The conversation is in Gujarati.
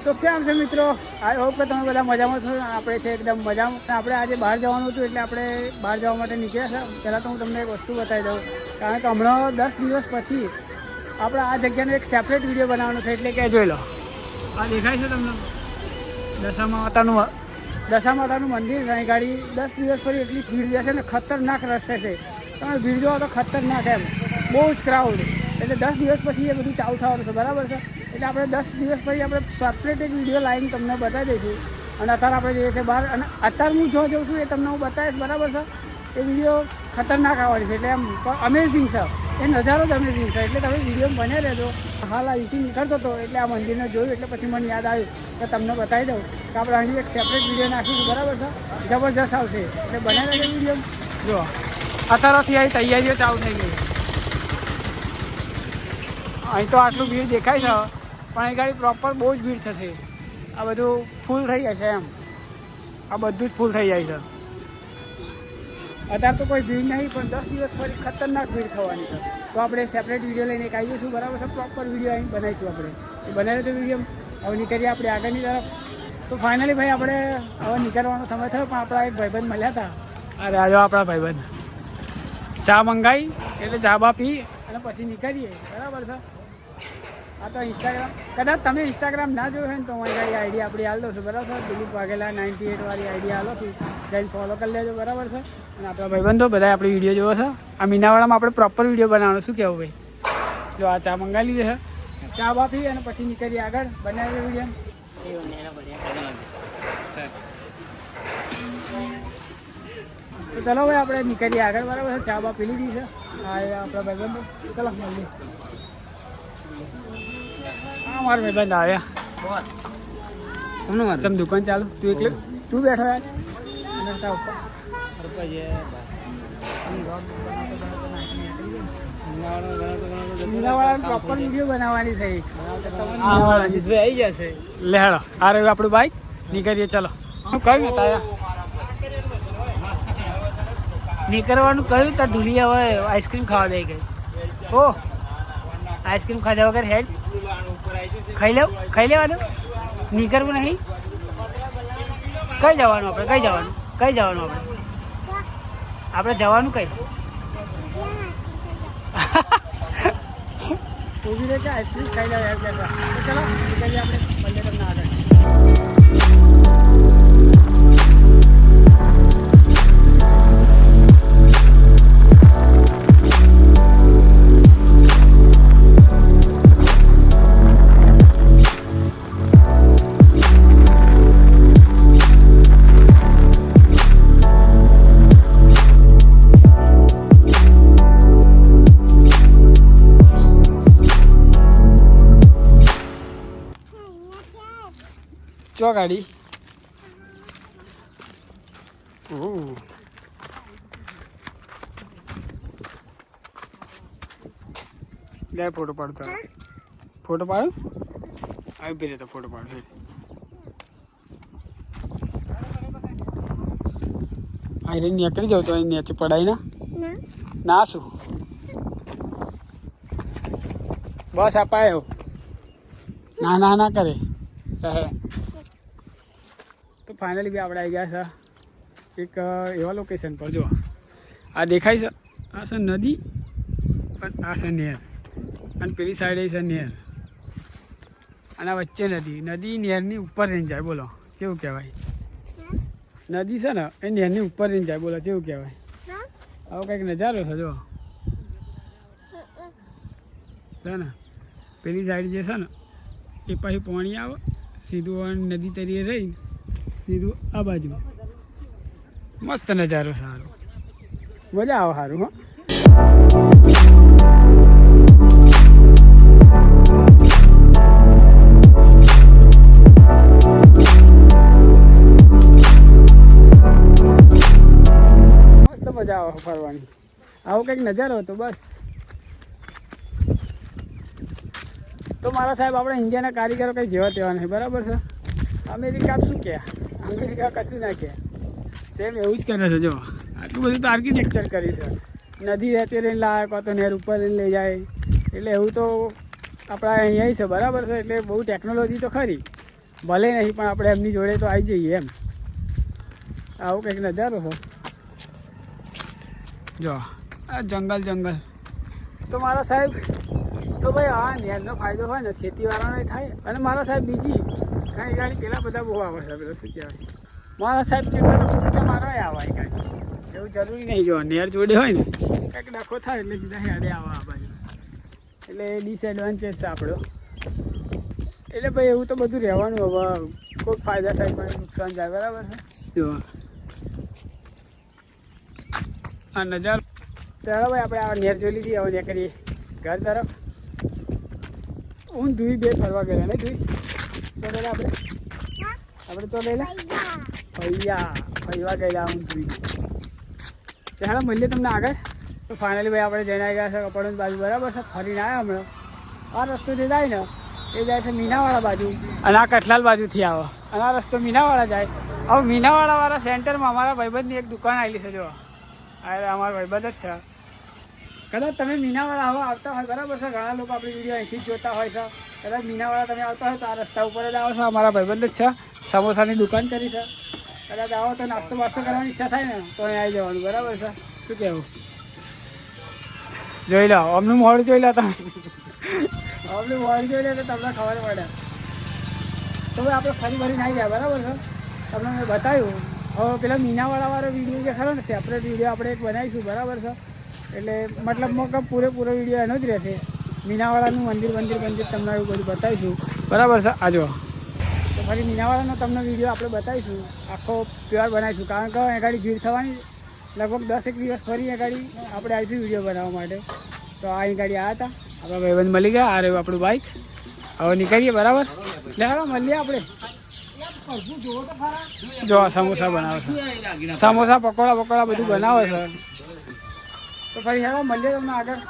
તો કેમ છે મિત્રો? આઈ હોપ કે તમે બધા મજામાં છો. આપણે છે એકદમ મજામાં. આપણે આજે બહાર જવાનું હતું એટલે આપણે બહાર જવા માટે નીકળ્યા છે. પહેલાં તો હું તમને એક વસ્તુ બતાવી દઉં, કારણ કે હમણાં 10 દિવસ પછી આપણે આ જગ્યાનો એક સેપરેટ વિડીયો બનાવવાનો છે. એટલે કે જોઈ લો, આ દેખાય છે તમને દશા માતાનું મંદિર. અહીં ગાડી 10 દિવસ પછી એટલી ભીડ જશે ને, ખતરનાક રસ્તે છે. તમે ભીડ જોવો તો ખતરનાક, એમ બહુ જ ક્રાઉડ. એટલે 10 દિવસ પછી એ બધું ચાલુ થવાનું છે, બરાબર છે. એટલે આપણે 10 દિવસ પછી આપણે સેપરેટ એક વિડીયો લાઈન તમને બતાવી દઈશું. અને અત્યારે આપણે જઈએ છીએ બહાર, અને અત્યારે હું જો જઉં છું એ તમને હું બતાવીશ, બરાબર છે. એ વિડીયો ખતરનાક આવવાની છે, એટલે એમ અમેઝિંગ છે. એ નજારો જ અમેઝિંગ છે. એટલે તમે વિડીયો બને રહેજો. હાલ અહીંથી નીકળતો હતો એટલે આ મંદિરને જોયું એટલે પછી મને યાદ આવ્યું કે તમને બતાવી દઉં કે આપણે અહીં એક સેપરેટ વિડીયો નાખીશું, બરાબર છે. જબરજસ્ત આવશે, એટલે બને રહેજો વિડીયો. જો અત્યારથી અહીં તૈયારીઓ ચાલુ થઈ ગઈ. અહીં તો આટલું ભીડ દેખાય છે, પણ અહીં ગાડી પ્રોપર બહુ જ ભીડ થશે. આ બધું ફૂલ થઈ જાય છે, એમ આ બધું જ ફૂલ થઈ જાય છે. અત્યારે તો કોઈ ભીડ નહીં, પણ 10 દિવસ પછી ખતરનાક ભીડ થવાની છે. તો આપણે સેપરેટ વિડીયો લઈને એક આવી જઈશું, બરાબર છે. પ્રોપર વિડીયો અહીં બનાવીશું આપણે. એ બનાવ્યો તો વિડીયો હવે નીકળીએ આપણે આગળની તરફ. તો ફાઇનલી ભાઈ આપણે હવે નીકળવાનો સમય થયો, પણ આપણા એક ભાઈબંધ મળ્યા હતા. અરે આજે આપણા ભાઈબંધ ચા મંગાવી એટલે ચા બા પી અને પછી નીકળીએ, બરાબર છે. આ તો ઇન્સ્ટાગ્રામ, કદાચ તમે ઇન્સ્ટાગ્રામ ના જોયું હોય ને તો મારી આઈડી આપણી હાલ દો છું, બરાબર. દિલીપ વાઘેલા 98 વાળી આઈડી હાલો છું, જઈને ફોલો કરી લેજો, બરાબર છે. અને આપણા ભાઈબંધો બધા આપણે વિડીયો જોવો છે. આ મીનાવાડામાં આપણે પ્રોપર વિડીયો બનાવવાનો. શું કહેવું ભાઈ? જો આ ચા મંગાવી લીધી છે, ચા બાપી અને પછી નીકળીએ આગળ બનાવીએ વિડીયો. તો ચલો ભાઈ આપણે નીકળીએ આગળ, બરાબર છે. ચા બા પી લીધી છે. હા એ આપણા ભાઈબંધો, ચલો મળીએ. હા મારા ભાઈબંધ આવ્યા. કોનું ચમ દુકાન ચાલુ? તું એકલે તું બેઠો યાર? પ્રોપર વિડીયો બનાવવાની થઈ. આવી જશે. લે હેડો, આ રહ્યું આપણું બાઈક. નીકળીએ ચલો. હું કહ્યું ને તાયા નીકળવાનું કહ્યું તો ઢૂલી હવે આઈસ્ક્રીમ ખાવા દઈ ગઈ. ઓ આઈસ્ક્રીમ ખાધા વગર હેડ ખાઈ લેવાનું. નીકળવું નહીં. કઈ જવાનું આપણે? કઈ જવાનું આપણે જવાનું કઈ? ઊભી રહે આઈસ્ક્રીમ ખાઈ લે યાર. ચલો નીકળીએ આપણે પલ્લેટમના આગળ. ચો ગાડી લે ફોટો પાડતો. ફોટો પાડું? આવી પીરે તો ફોટો પાડું. અહીં નીકળી જાવ તો અહીં નીચે પડાય ના શું? બસ અપાયો. ના કરે. તો ફાઇનલી બી આપણે આવી ગયા છે એક એવા લોકેશન પર. જો આ દેખાય છે, આ છે નદી અને આ છે નહેર, અને પેલી સાઈડે છે નહેર, અને આ વચ્ચે નદી નહેરની ઉપર રહીને જાય. બોલો કેવું કહેવાય? નદી છે ને એ નહેરની ઉપર રહીને જાય. બોલો કેવું કહેવાય? આવો કંઈક નજારો છે. જો છે ને પેલી સાઈડ જે છે ને એ પછી પાણી આવે સીધું નદી તરીકે રહી સીધું આ બાજુ. મસ્ત નજારો, સારો, મજા આવે, સારું. હો મસ્ત મજા આવે ફરવાની. આવો કંઈક નજારો હતો બસ. તો મારા સાહેબ આપણે ઇન્ડિયાના કારીગરો કંઈ જેવા તેવા નહીં, બરાબર છે. અમેરિકા શું કહે? અમેરિકા કશું ના કહે. સેમ એવું જ કરે છે. જો આટલું બધું તો આર્કિટેક્ચર કરી છે. નદી રહેતી રહીને લાવે, કાં તો નહેર ઉપર લઈને લઈ જાય. એટલે એવું તો આપણા અહીંયા છે, બરાબર છે. એટલે બહુ ટેકનોલોજી તો ખરી, ભલે નહીં પણ આપણે એમની જોડે તો આવી જઈએ એમ. આવું કંઈક નજારો છે. જો આ જંગલ તો મારા સાહેબ તો ભાઈ આ નેરનો ફાયદો હોય ને ખેતીવાળાને થાય. અને મારા સાહેબ બીજી કાંઈ ગાડી પેલા બધા બહુ આવે છે. પેલો શું કહેવાય મારા સાહેબ જેટલા મારા આવે ગાડી એવું જરૂરી નહીં. જો નેર જોડે હોય ને કંઈક ડખો થાય એટલે સીધા હેડે આવે આ બાજુ. એટલે ડિસએડવાન્ટેજ છે આપણો. એટલે ભાઈ એવું તો બધું રહેવાનું. હવે કોઈક ફાયદા થાય પણ નુકસાન જાય. બરાબર છે. જો આ નજારો ચાલો ભાઈ આપણે આ નેર જોઈ લીધી. હવે ને કરીએ ઘર તરફ. હું ધોઈ બે ફરવા ગયેલા નહીં ધોઈ તો પેલા આપણે તો લેલા ફરવા ગયેલા હું ધોઈ. ચાલો મળીએ તમને આગળ. તો ફાઇનલી ભાઈ આપણે જઈને આવી ગયા છે કપડોની બાજુ. બરાબર છે. ફરીને આવ્યા હમણાં. આ રસ્તો જે જાય ને એ જાય છે મીનાવાળા બાજુ અને આ કઠલાલ બાજુથી આવે અને આ રસ્તો મીનાવાળા જાય. હવે મીનાવાળાવાળા સેન્ટરમાં અમારા ભાઈબંધની એક દુકાન આવેલી છે. જો આ અમારા ભાઈબંધ જ છે. કદાચ તમે મીનાવાળા હવે આવતા હોય બરાબર છે. ઘણા લોકો આપણી વિડીયો અહીંથી જ જોતા હોય છે. કદાચ મીનાવાળા તમે આવતા હોય તો આ રસ્તા ઉપર જ આવો છો. અમારા ભાઈબંધ જ છે. સમોસાની દુકાન કરી છે. કદાચ આવો તો નાસ્તો બાસ્તો કરવાની ઈચ્છા થાય ને તો અહીં આવી જવાનું. બરાબર છે. શું કહેવું જોઈ લો અમનું મોડું જોઈ લો તમે. અમનું મોડું જોઈ લો તો તમને ખબર પડે. તો ભાઈ આપણે ફરી ફરીને આવી ગયા. બરાબર છે. તમને મેં બતાવ્યું. હવે પેલા મીનાવાળાવાળો વિડીયો જે ખરો ને સેપરેટ વિડીયો આપણે એક બનાવીશું. બરાબર છે. એટલે મતલબમાં કે પૂરેપૂરો વિડીયો એનો જ રહેશે. મીનાવાળાનું મંદિર તમને એવું બધું બતાવીશું. બરાબર છે. આ જો તો ફરી મીનાવાળાનો તમને વિડીયો આપણે બતાવીશું. આખો પ્યોર બનાવીશું. કારણ કે એ ગાડી ભીડ થવાની લગભગ 10 દિવસ ફરી એ ગાડી આપણે આવીશું વિડીયો બનાવવા માટે. તો આ ગાડી આવ્યા હતા. આપણા ભાઈબંધ મળી ગયા. આ રહ્યું આપણું બાઇક. હવે નીકળીએ. બરાબર એટલે હાલો મળીએ આપણે. જો સમોસા બનાવે છે. સમોસા પકોડા બધું બનાવે છે. તો ફરી હાલો મળીએ તમને આગળ.